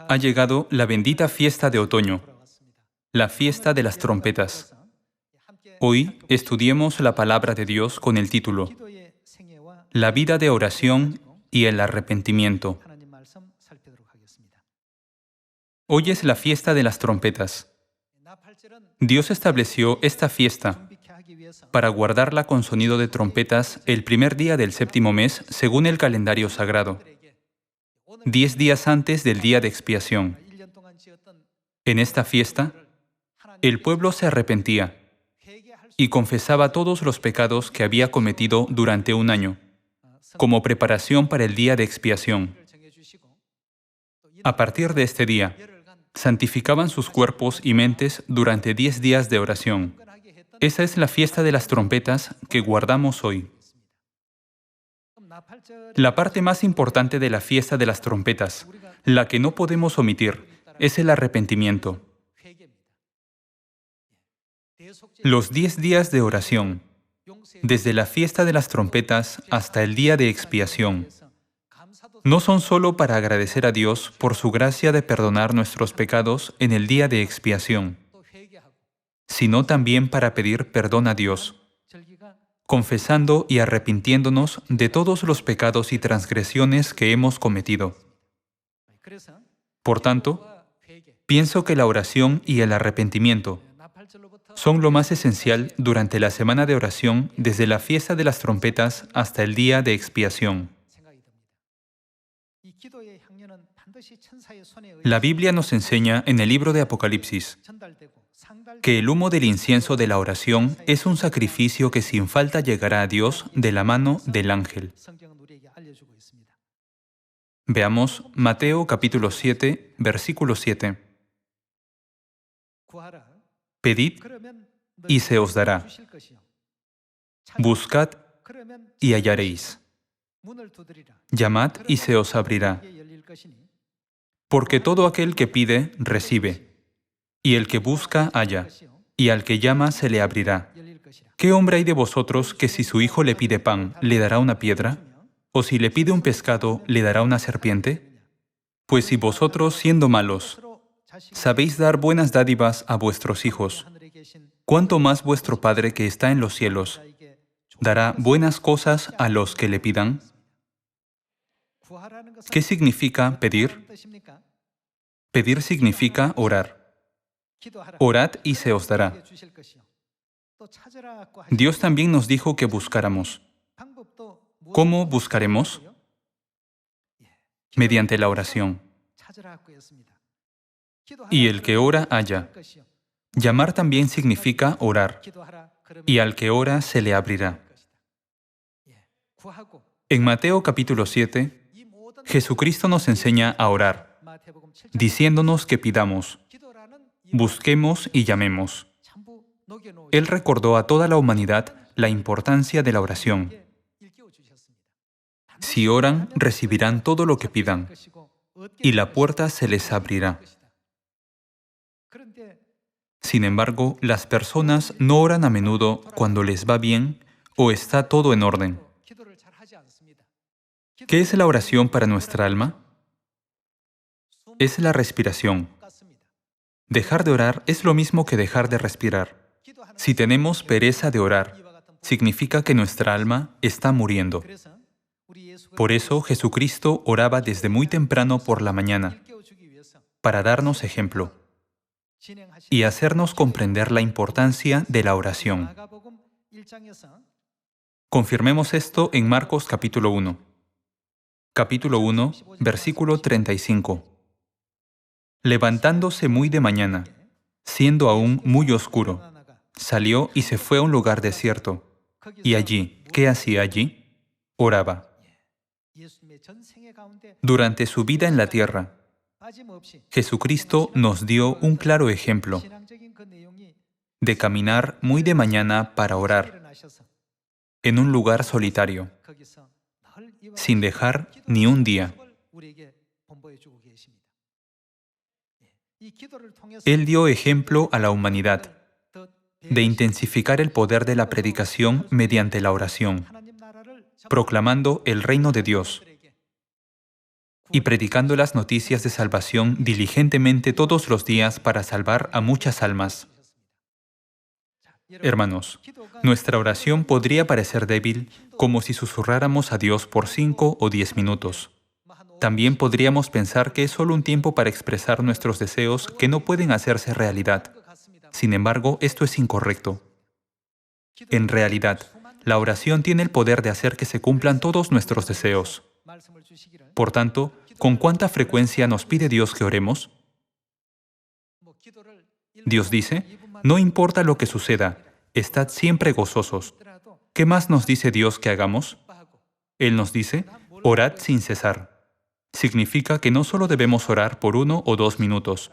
Ha llegado la bendita fiesta de otoño, la fiesta de las trompetas. Hoy estudiemos la palabra de Dios con el título La vida de oración y el arrepentimiento. Hoy es la fiesta de las trompetas. Dios estableció esta fiesta para guardarla con sonido de trompetas el primer día del séptimo mes según el calendario sagrado, 10 días antes del día de expiación. En esta fiesta, el pueblo se arrepentía y confesaba todos los pecados que había cometido durante un año, como preparación para el día de expiación. A partir de este día, santificaban sus cuerpos y mentes durante 10 días de oración. Esa es la fiesta de las trompetas que guardamos hoy. La parte más importante de la fiesta de las trompetas, la que no podemos omitir, es el arrepentimiento. Los 10 días de oración, desde la fiesta de las trompetas hasta el día de expiación, no son solo para agradecer a Dios por su gracia de perdonar nuestros pecados en el día de expiación, sino también para pedir perdón a Dios, confesando y arrepintiéndonos de todos los pecados y transgresiones que hemos cometido. Por tanto, pienso que la oración y el arrepentimiento son lo más esencial durante la semana de oración desde la fiesta de las trompetas hasta el día de expiación. La Biblia nos enseña en el libro de Apocalipsis que el humo del incienso de la oración es un sacrificio que sin falta llegará a Dios de la mano del ángel. Veamos Mateo capítulo 7, versículo 7. Pedid y se os dará. Buscad y hallaréis. Llamad y se os abrirá. Porque todo aquel que pide, recibe. Y el que busca, halla. Y al que llama, se le abrirá. ¿Qué hombre hay de vosotros que si su hijo le pide pan, le dará una piedra? ¿O si le pide un pescado, le dará una serpiente? Pues si vosotros, siendo malos, sabéis dar buenas dádivas a vuestros hijos, ¿cuánto más vuestro Padre que está en los cielos dará buenas cosas a los que le pidan? ¿Qué significa pedir? Pedir significa orar. Orad y se os dará. Dios también nos dijo que buscáramos. ¿Cómo buscaremos? Mediante la oración. Y el que ora, halla. Llamar también significa orar. Y al que ora, se le abrirá. En Mateo capítulo 7, Jesucristo nos enseña a orar, diciéndonos que pidamos, busquemos y llamemos. Él recordó a toda la humanidad la importancia de la oración. Si oran, recibirán todo lo que pidan, y la puerta se les abrirá. Sin embargo, las personas no oran a menudo cuando les va bien o está todo en orden. ¿Qué es la oración para nuestra alma? Es la respiración. Dejar de orar es lo mismo que dejar de respirar. Si tenemos pereza de orar, significa que nuestra alma está muriendo. Por eso Jesucristo oraba desde muy temprano por la mañana, para darnos ejemplo y hacernos comprender la importancia de la oración. Confirmemos esto en Marcos capítulo 1. Capítulo 1, versículo 35. Levantándose muy de mañana, siendo aún muy oscuro, salió y se fue a un lugar desierto. Y allí, ¿qué hacía allí? Oraba. Durante su vida en la tierra, Jesucristo nos dio un claro ejemplo de caminar muy de mañana para orar, en un lugar solitario, sin dejar ni un día. Él dio ejemplo a la humanidad de intensificar el poder de la predicación mediante la oración, proclamando el reino de Dios, y predicando las noticias de salvación diligentemente todos los días para salvar a muchas almas. Hermanos, nuestra oración podría parecer débil, como si susurráramos a Dios por 5 o 10 minutos. También podríamos pensar que es solo un tiempo para expresar nuestros deseos que no pueden hacerse realidad. Sin embargo, esto es incorrecto. En realidad, la oración tiene el poder de hacer que se cumplan todos nuestros deseos. Por tanto, ¿con cuánta frecuencia nos pide Dios que oremos? Dios dice, no importa lo que suceda, estad siempre gozosos. ¿Qué más nos dice Dios que hagamos? Él nos dice, orad sin cesar. Significa que no solo debemos orar por 1 o 2 minutos.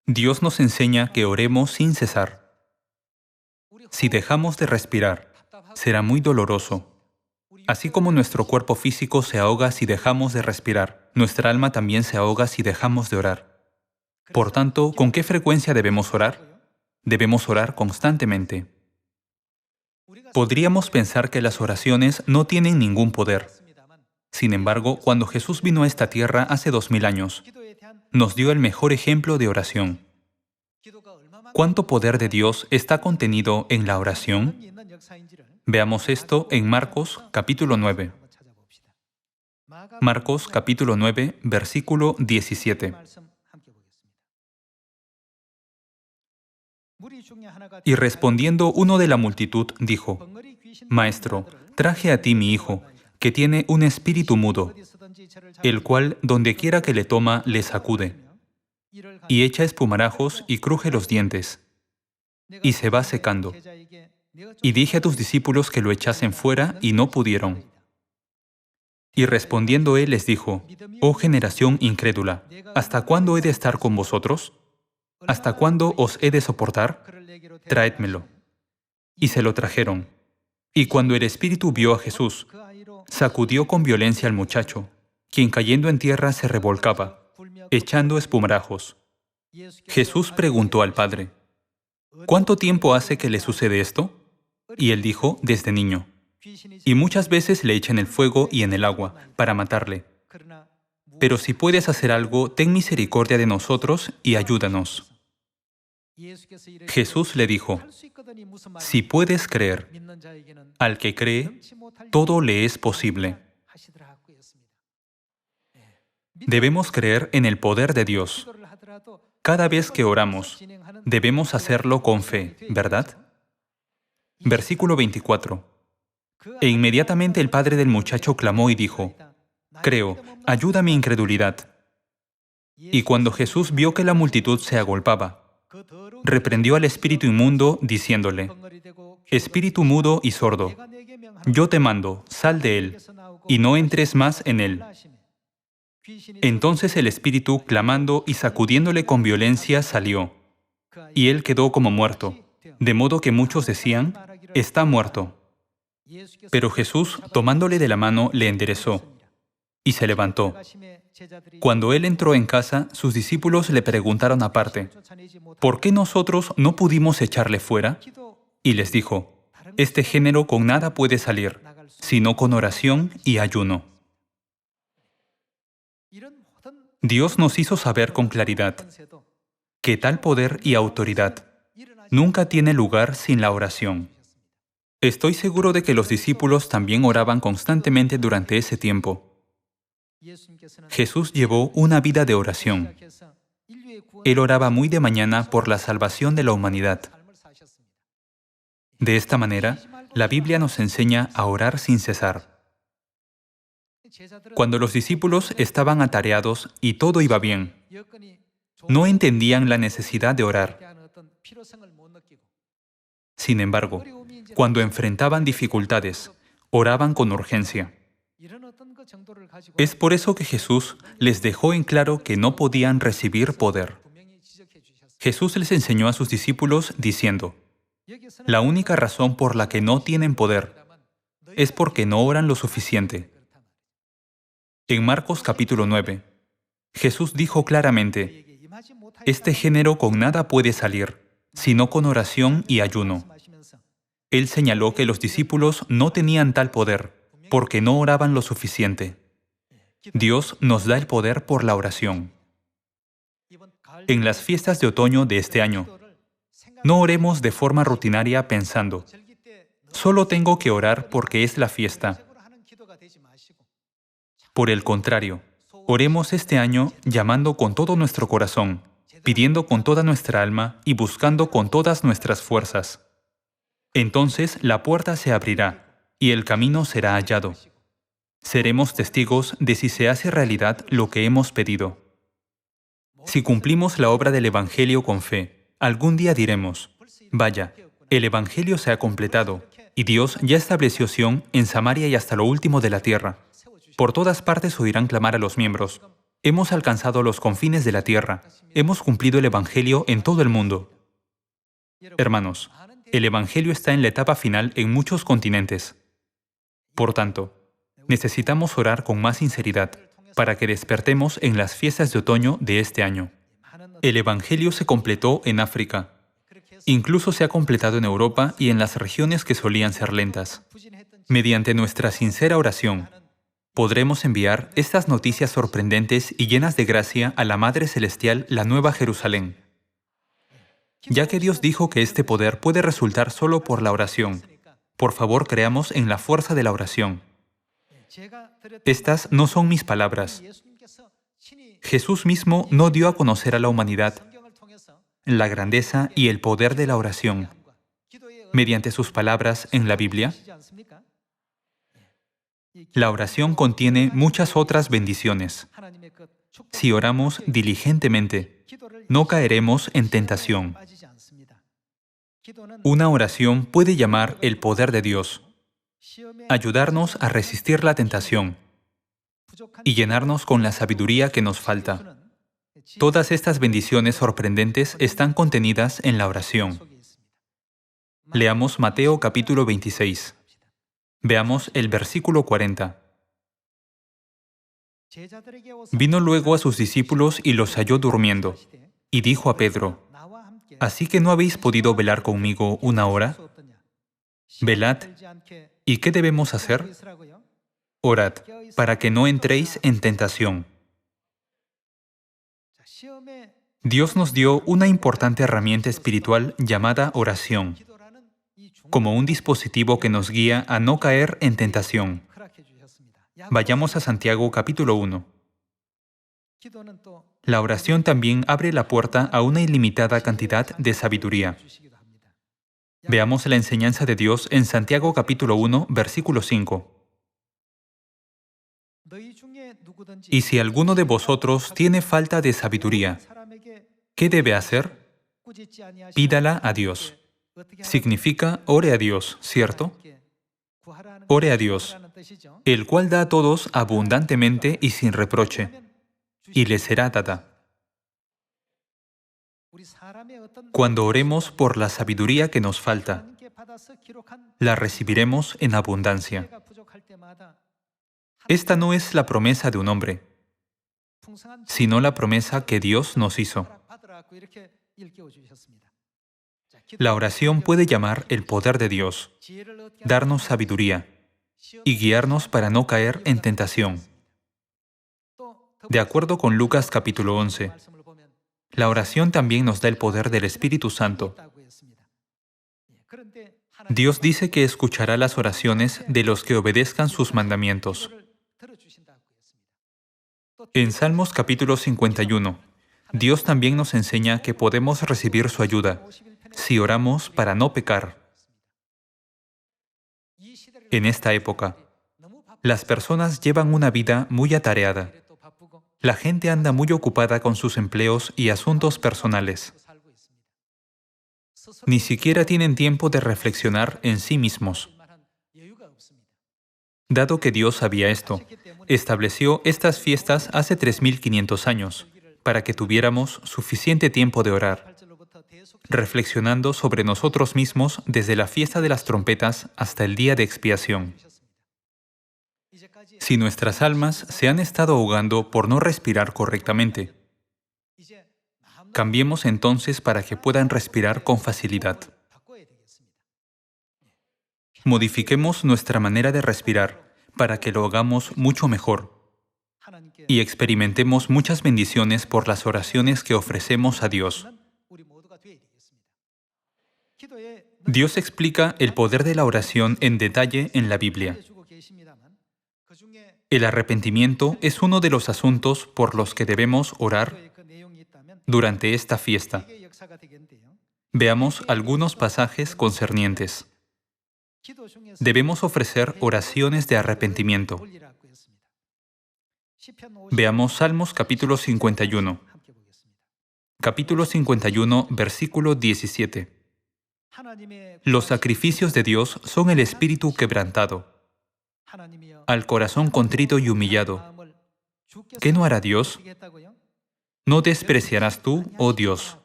Dios nos enseña que oremos sin cesar. Si dejamos de respirar, será muy doloroso. Así como nuestro cuerpo físico se ahoga si dejamos de respirar, nuestra alma también se ahoga si dejamos de orar. Por tanto, ¿con qué frecuencia debemos orar? Debemos orar constantemente. Podríamos pensar que las oraciones no tienen ningún poder. Sin embargo, cuando Jesús vino a esta tierra hace 2000 años, nos dio el mejor ejemplo de oración. ¿Cuánto poder de Dios está contenido en la oración? Veamos esto en Marcos capítulo 9. Marcos capítulo 9, versículo 17. Y respondiendo uno de la multitud, dijo, Maestro, traje a ti mi hijo, que tiene un espíritu mudo, el cual, donde quiera que le toma, le sacude, y echa espumarajos y cruje los dientes, y se va secando. Y dije a tus discípulos que lo echasen fuera, y no pudieron. Y respondiendo él les dijo, Oh generación incrédula, ¿hasta cuándo he de estar con vosotros? ¿Hasta cuándo os he de soportar? Traédmelo. Y se lo trajeron. Y cuando el espíritu vio a Jesús, sacudió con violencia al muchacho, quien cayendo en tierra se revolcaba, echando espumarajos. Jesús preguntó al padre, ¿cuánto tiempo hace que le sucede esto? Y él dijo, desde niño. Y muchas veces le echan el fuego y en el agua, para matarle. Pero si puedes hacer algo, ten misericordia de nosotros y ayúdanos. Jesús le dijo, si puedes creer, al que cree, todo le es posible. Debemos creer en el poder de Dios. Cada vez que oramos, debemos hacerlo con fe, ¿verdad? Versículo 24. E inmediatamente el padre del muchacho clamó y dijo, Creo, ayuda mi incredulidad. Y cuando Jesús vio que la multitud se agolpaba, reprendió al espíritu inmundo, diciéndole, Espíritu mudo y sordo, yo te mando, sal de él, y no entres más en él. Entonces el espíritu, clamando y sacudiéndole con violencia, salió, y él quedó como muerto, de modo que muchos decían, está muerto. Pero Jesús, tomándole de la mano, le enderezó, y se levantó. Cuando él entró en casa, sus discípulos le preguntaron aparte, ¿por qué nosotros no pudimos echarle fuera? Y les dijo, este género con nada puede salir, sino con oración y ayuno. Dios nos hizo saber con claridad que tal poder y autoridad nunca tiene lugar sin la oración. Estoy seguro de que los discípulos también oraban constantemente durante ese tiempo. Jesús llevó una vida de oración. Él oraba muy de mañana por la salvación de la humanidad. De esta manera, la Biblia nos enseña a orar sin cesar. Cuando los discípulos estaban atareados y todo iba bien, no entendían la necesidad de orar. Sin embargo, cuando enfrentaban dificultades, oraban con urgencia. Es por eso que Jesús les dejó en claro que no podían recibir poder. Jesús les enseñó a sus discípulos diciendo, la única razón por la que no tienen poder es porque no oran lo suficiente. En Marcos capítulo 9, Jesús dijo claramente, este género con nada puede salir, sino con oración y ayuno. Él señaló que los discípulos no tenían tal poder porque no oraban lo suficiente. Dios nos da el poder por la oración. En las fiestas de otoño de este año, no oremos de forma rutinaria pensando, solo tengo que orar porque es la fiesta. Por el contrario, oremos este año llamando con todo nuestro corazón, pidiendo con toda nuestra alma y buscando con todas nuestras fuerzas. Entonces la puerta se abrirá y el camino será hallado. Seremos testigos de si se hace realidad lo que hemos pedido. Si cumplimos la obra del Evangelio con fe, algún día diremos, vaya, el Evangelio se ha completado, y Dios ya estableció Sión en Samaria y hasta lo último de la tierra. Por todas partes oirán clamar a los miembros, hemos alcanzado los confines de la tierra, hemos cumplido el Evangelio en todo el mundo. Hermanos, el Evangelio está en la etapa final en muchos continentes. Por tanto, necesitamos orar con más sinceridad para que despertemos en las fiestas de otoño de este año. El Evangelio se completó en África. Incluso se ha completado en Europa y en las regiones que solían ser lentas. Mediante nuestra sincera oración, podremos enviar estas noticias sorprendentes y llenas de gracia a la Madre Celestial, la Nueva Jerusalén. Ya que Dios dijo que este poder puede resultar solo por la oración, por favor creamos en la fuerza de la oración. Estas no son mis palabras. Jesús mismo no dio a conocer a la humanidad la grandeza y el poder de la oración mediante sus palabras en la Biblia. La oración contiene muchas otras bendiciones. Si oramos diligentemente, no caeremos en tentación. Una oración puede llamar el poder de Dios, ayudarnos a resistir la tentación y llenarnos con la sabiduría que nos falta. Todas estas bendiciones sorprendentes están contenidas en la oración. Leamos Mateo capítulo 26. Veamos el versículo 40. Vino luego a sus discípulos y los halló durmiendo, y dijo a Pedro, ¿así que no habéis podido velar conmigo una hora? Velad. ¿Y qué debemos hacer? Orad, para que no entréis en tentación. Dios nos dio una importante herramienta espiritual llamada oración, como un dispositivo que nos guía a no caer en tentación. Vayamos a Santiago capítulo 1. La oración también abre la puerta a una ilimitada cantidad de sabiduría. Veamos la enseñanza de Dios en Santiago capítulo 1, versículo 5. Y si alguno de vosotros tiene falta de sabiduría, ¿qué debe hacer? Pídala a Dios. Significa ore a Dios, ¿cierto? Ore a Dios, el cual da a todos abundantemente y sin reproche, y le será dada. Cuando oremos por la sabiduría que nos falta, la recibiremos en abundancia. Esta no es la promesa de un hombre, sino la promesa que Dios nos hizo. La oración puede llamar el poder de Dios, darnos sabiduría y guiarnos para no caer en tentación. De acuerdo con Lucas capítulo 11, la oración también nos da el poder del Espíritu Santo. Dios dice que escuchará las oraciones de los que obedezcan sus mandamientos. En Salmos capítulo 51, Dios también nos enseña que podemos recibir su ayuda si oramos para no pecar. En esta época, las personas llevan una vida muy atareada. La gente anda muy ocupada con sus empleos y asuntos personales. Ni siquiera tienen tiempo de reflexionar en sí mismos. Dado que Dios sabía esto, estableció estas fiestas hace 3500 años, para que tuviéramos suficiente tiempo de orar, reflexionando sobre nosotros mismos desde la fiesta de las trompetas hasta el día de expiación. Si nuestras almas se han estado ahogando por no respirar correctamente, cambiemos entonces para que puedan respirar con facilidad. Modifiquemos nuestra manera de respirar para que lo hagamos mucho mejor. y experimentemos muchas bendiciones por las oraciones que ofrecemos a Dios. Dios explica el poder de la oración en detalle en la Biblia. El arrepentimiento es uno de los asuntos por los que debemos orar durante esta fiesta. Veamos algunos pasajes concernientes. Debemos ofrecer oraciones de arrepentimiento. Veamos Salmos capítulo 51. Capítulo 51, versículo 17. Los sacrificios de Dios son el espíritu quebrantado, al corazón contrito y humillado. ¿Qué no hará Dios? No despreciarás tú, oh Dios.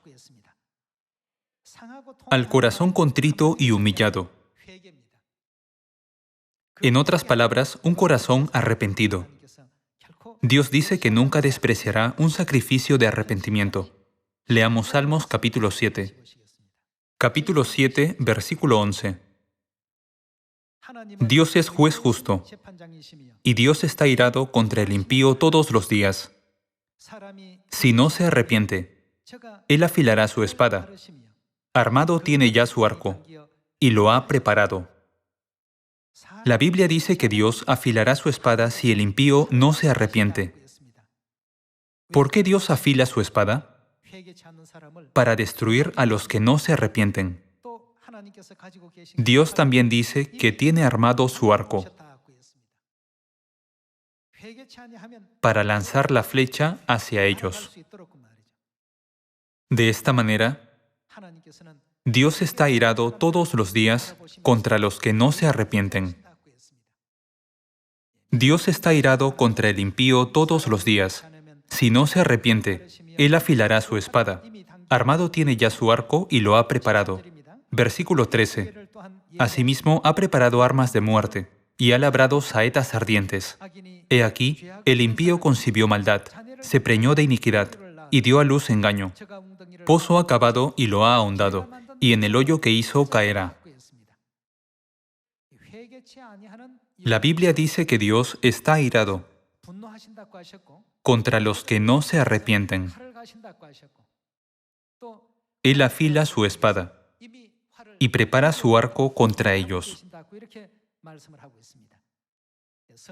Al corazón contrito y humillado. En otras palabras, un corazón arrepentido. Dios dice que nunca despreciará un sacrificio de arrepentimiento. Leamos Salmos capítulo 7. Capítulo 7, versículo 11. Dios es juez justo, y Dios está irado contra el impío todos los días. Si no se arrepiente, Él afilará su espada. Armado tiene ya su arco, y lo ha preparado. La Biblia dice que Dios afilará su espada si el impío no se arrepiente. ¿Por qué Dios afila su espada? Para destruir a los que no se arrepienten. Dios también dice que tiene armado su arco para lanzar la flecha hacia ellos. De esta manera, Dios está airado todos los días contra los que no se arrepienten. Dios está airado contra el impío todos los días. Si no se arrepiente, Él afilará su espada. Armado tiene ya su arco y lo ha preparado. Versículo 13. Asimismo, ha preparado armas de muerte y ha labrado saetas ardientes. He aquí, el impío concibió maldad, se preñó de iniquidad y dio a luz engaño. Pozo ha cavado y lo ha ahondado, y en el hoyo que hizo caerá. La Biblia dice que Dios está airado contra los que no se arrepienten. Él afila su espada y prepara su arco contra ellos.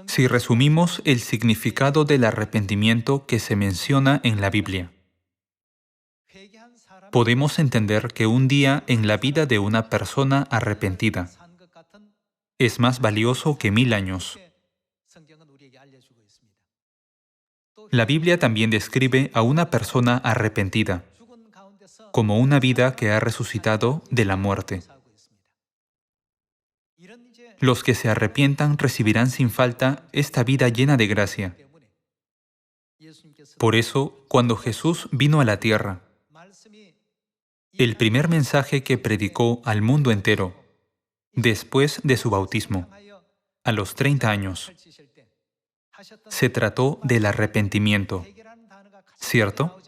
Si resumimos el significado del arrepentimiento que se menciona en la Biblia, podemos entender que un día en la vida de una persona arrepentida es más valioso que 1000 años. La Biblia también describe a una persona arrepentida como una vida que ha resucitado de la muerte. Los que se arrepientan recibirán sin falta esta vida llena de gracia. Por eso, cuando Jesús vino a la tierra, el primer mensaje que predicó al mundo entero, después de su bautismo, a los 30 años, se trató del arrepentimiento, ¿cierto?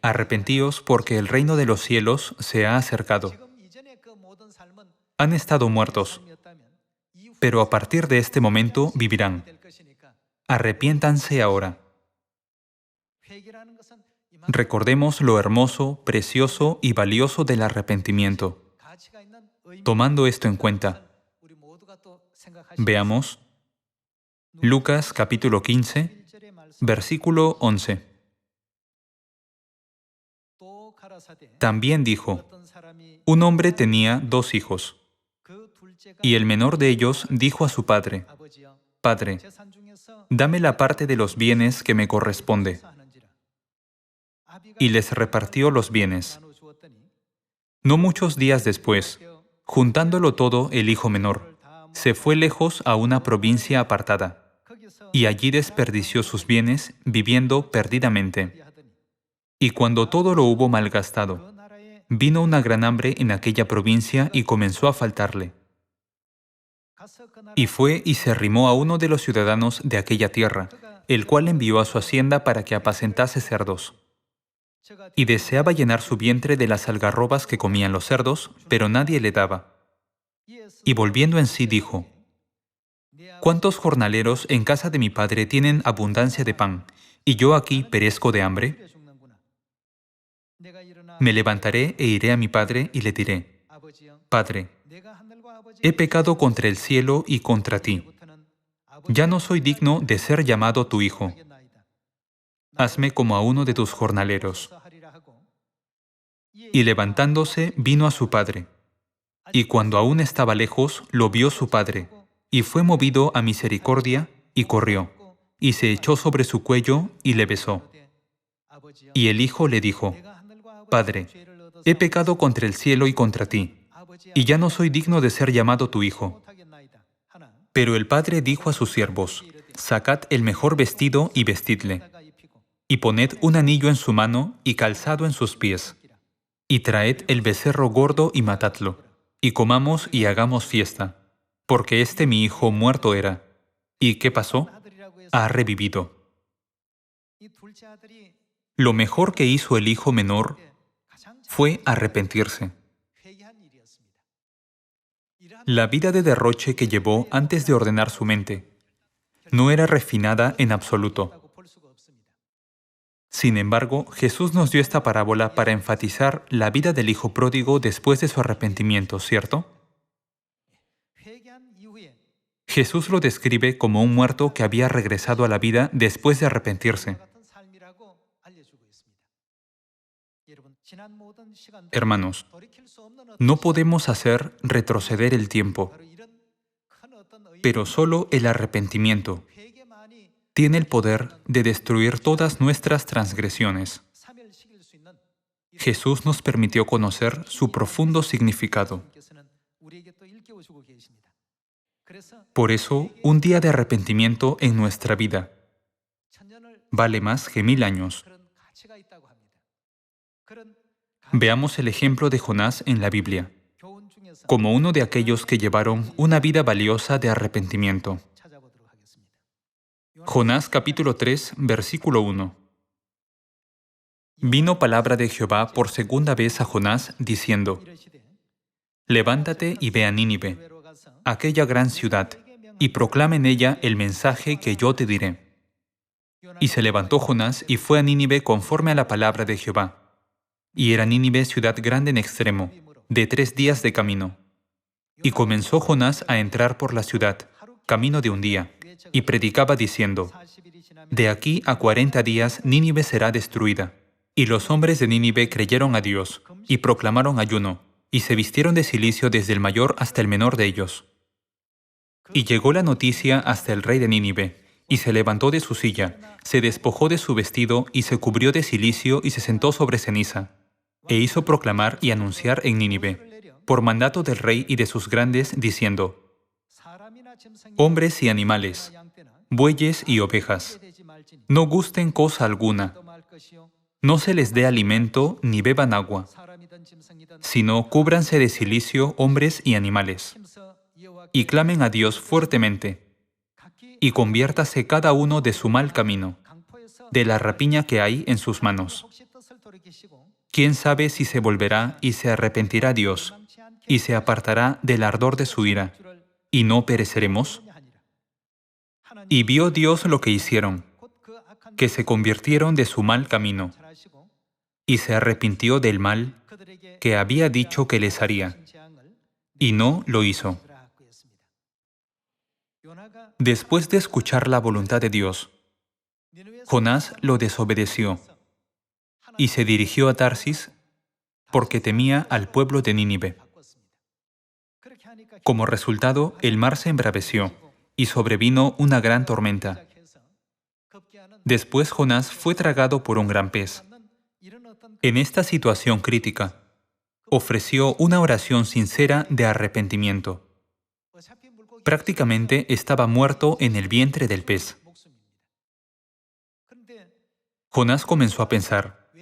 Arrepentíos porque el reino de los cielos se ha acercado. Han estado muertos, pero a partir de este momento vivirán. Arrepiéntanse ahora. Recordemos lo hermoso, precioso y valioso del arrepentimiento. Tomando esto en cuenta, veamos Lucas capítulo 15, versículo 11. También dijo, un hombre tenía 2 hijos, y el menor de ellos dijo a su padre, Padre, dame la parte de los bienes que me corresponde. Y les repartió los bienes. No muchos días después, juntándolo todo el hijo menor, se fue lejos a una provincia apartada, y allí desperdició sus bienes viviendo perdidamente. Y cuando todo lo hubo malgastado, vino una gran hambre en aquella provincia y comenzó a faltarle. Y fue y se arrimó a uno de los ciudadanos de aquella tierra, el cual envió a su hacienda para que apacentase cerdos. Y deseaba llenar su vientre de las algarrobas que comían los cerdos, pero nadie le daba. Y volviendo en sí dijo, ¿Cuántos jornaleros en casa de mi padre tienen abundancia de pan, y yo aquí perezco de hambre? Me levantaré e iré a mi padre y le diré: Padre, he pecado contra el cielo y contra ti. Ya no soy digno de ser llamado tu hijo. Hazme como a uno de tus jornaleros. Y levantándose, vino a su padre. Y cuando aún estaba lejos, lo vio su padre, y fue movido a misericordia, y corrió, y se echó sobre su cuello, y le besó. Y el hijo le dijo: Padre, he pecado contra el cielo y contra ti, y ya no soy digno de ser llamado tu hijo. Pero el padre dijo a sus siervos: Sacad el mejor vestido y vestidle, y poned un anillo en su mano y calzado en sus pies, y traed el becerro gordo y matadlo, y comamos y hagamos fiesta, porque este mi hijo muerto era. ¿Y qué pasó? Ha revivido. Lo mejor que hizo el hijo menor fue arrepentirse. La vida de derroche que llevó antes de ordenar su mente no era refinada en absoluto. Sin embargo, Jesús nos dio esta parábola para enfatizar la vida del hijo pródigo después de su arrepentimiento, ¿cierto? Jesús lo describe como un muerto que había regresado a la vida después de arrepentirse. Hermanos, no podemos hacer retroceder el tiempo, pero solo el arrepentimiento tiene el poder de destruir todas nuestras transgresiones. Jesús nos permitió conocer su profundo significado. Por eso, un día de arrepentimiento en nuestra vida vale más que 1000 años. Veamos el ejemplo de Jonás en la Biblia, como uno de aquellos que llevaron una vida valiosa de arrepentimiento. Jonás capítulo 3, versículo 1. Vino palabra de Jehová por segunda vez a Jonás, diciendo: Levántate y ve a Nínive, aquella gran ciudad, y proclama en ella el mensaje que yo te diré. Y se levantó Jonás y fue a Nínive conforme a la palabra de Jehová. Y era Nínive ciudad grande en extremo, de 3 días de camino. Y comenzó Jonás a entrar por la ciudad, camino de un día, y predicaba diciendo: De aquí a 40 días Nínive será destruida. Y los hombres de Nínive creyeron a Dios, y proclamaron ayuno, y se vistieron de cilicio desde el mayor hasta el menor de ellos. Y llegó la noticia hasta el rey de Nínive, y se levantó de su silla, se despojó de su vestido, y se cubrió de cilicio, y se sentó sobre ceniza. E hizo proclamar y anunciar en Nínive, por mandato del rey y de sus grandes, diciendo: Hombres y animales, bueyes y ovejas, no gusten cosa alguna, no se les dé alimento ni beban agua, sino cúbranse de cilicio hombres y animales, y clamen a Dios fuertemente, y conviértase cada uno de su mal camino, de la rapiña que hay en sus manos. ¿Quién sabe si se volverá y se arrepentirá Dios, y se apartará del ardor de su ira, y no pereceremos? Y vio Dios lo que hicieron, que se convirtieron de su mal camino, y se arrepintió del mal que había dicho que les haría, y no lo hizo. Después de escuchar la voluntad de Dios, Jonás lo desobedeció y se dirigió a Tarsis porque temía al pueblo de Nínive. Como resultado, el mar se embraveció y sobrevino una gran tormenta. Después Jonás fue tragado por un gran pez. En esta situación crítica, ofreció una oración sincera de arrepentimiento. Prácticamente estaba muerto en el vientre del pez. Jonás comenzó a pensar: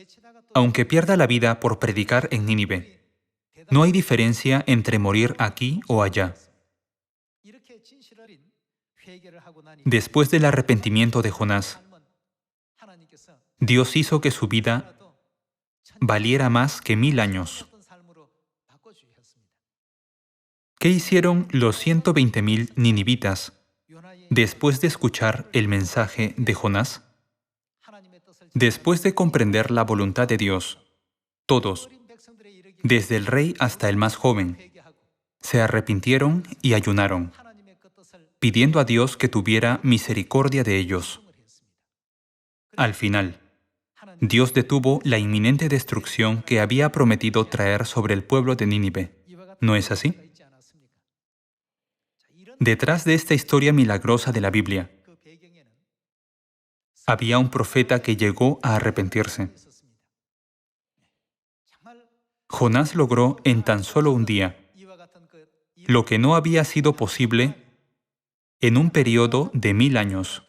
aunque pierda la vida por predicar en Nínive, no hay diferencia entre morir aquí o allá. Después del arrepentimiento de Jonás, Dios hizo que su vida valiera más que 1000 años. ¿Qué hicieron los 120.000 ninivitas después de escuchar el mensaje de Jonás, después de comprender la voluntad de Dios, todos, desde el rey hasta el más joven, se arrepintieron y ayunaron, pidiendo a Dios que tuviera misericordia de ellos. Al final, Dios detuvo la inminente destrucción que había prometido traer sobre el pueblo de Nínive. ¿No es así? Detrás de esta historia milagrosa de la Biblia, había un profeta que llegó a arrepentirse. Jonás logró en tan solo un día lo que no había sido posible en un periodo de 1000 años.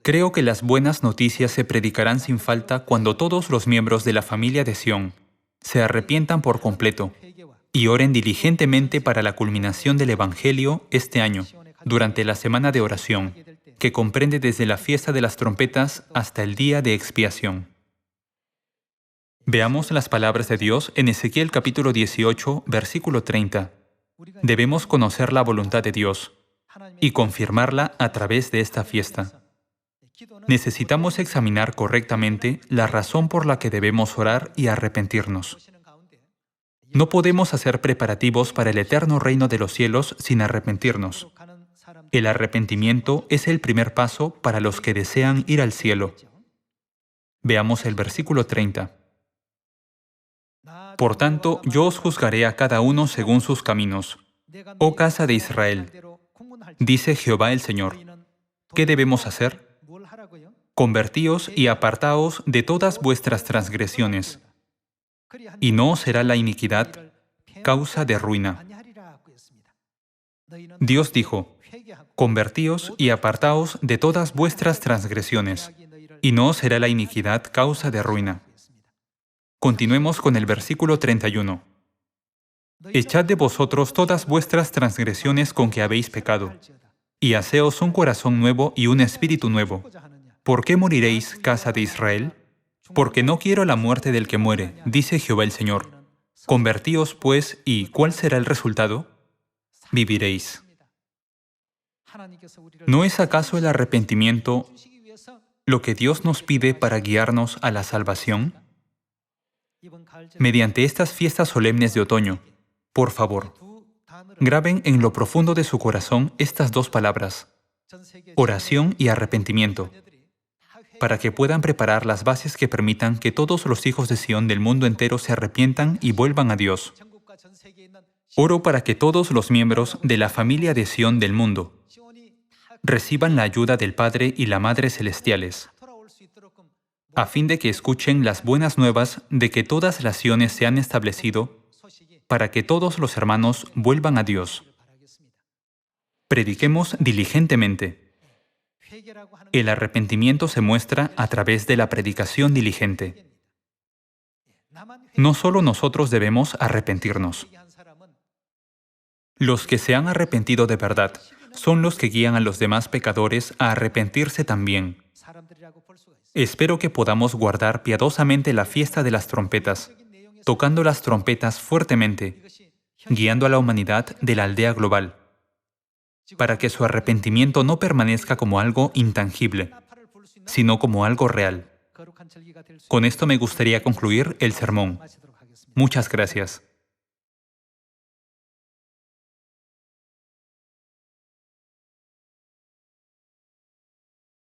Creo que las buenas noticias se predicarán sin falta cuando todos los miembros de la familia de Sión se arrepientan por completo y oren diligentemente para la culminación del Evangelio este año, durante la semana de oración, que comprende desde la fiesta de las trompetas hasta el día de expiación. Veamos las palabras de Dios en Ezequiel capítulo 18, versículo 30. Debemos conocer la voluntad de Dios y confirmarla a través de esta fiesta. Necesitamos examinar correctamente la razón por la que debemos orar y arrepentirnos. No podemos hacer preparativos para el eterno reino de los cielos sin arrepentirnos. El arrepentimiento es el primer paso para los que desean ir al cielo. Veamos el versículo 30. Por tanto, yo os juzgaré a cada uno según sus caminos. Oh casa de Israel, dice Jehová el Señor, ¿qué debemos hacer? Convertíos y apartaos de todas vuestras transgresiones, y no será la iniquidad causa de ruina. Dios dijo, convertíos y apartaos de todas vuestras transgresiones, y no será la iniquidad causa de ruina. Continuemos con el versículo 31. Echad de vosotros todas vuestras transgresiones con que habéis pecado, y haceos un corazón nuevo y un espíritu nuevo. ¿Por qué moriréis, casa de Israel? Porque no quiero la muerte del que muere, dice Jehová el Señor. Convertíos, pues, ¿y cuál será el resultado? Viviréis. ¿No es acaso el arrepentimiento lo que Dios nos pide para guiarnos a la salvación? Mediante estas fiestas solemnes de otoño, por favor, graben en lo profundo de su corazón estas dos palabras, oración y arrepentimiento, para que puedan preparar las bases que permitan que todos los hijos de Sión del mundo entero se arrepientan y vuelvan a Dios. Oro para que todos los miembros de la familia de Sión del mundo reciban la ayuda del Padre y la Madre celestiales, a fin de que escuchen las buenas nuevas de que todas las Siones se han establecido para que todos los hermanos vuelvan a Dios. Prediquemos diligentemente. El arrepentimiento se muestra a través de la predicación diligente. No solo nosotros debemos arrepentirnos. Los que se han arrepentido de verdad son los que guían a los demás pecadores a arrepentirse también. Espero que podamos guardar piadosamente la fiesta de las trompetas, tocando las trompetas fuertemente, guiando a la humanidad de la aldea global, para que su arrepentimiento no permanezca como algo intangible, sino como algo real. Con esto me gustaría concluir el sermón. Muchas gracias.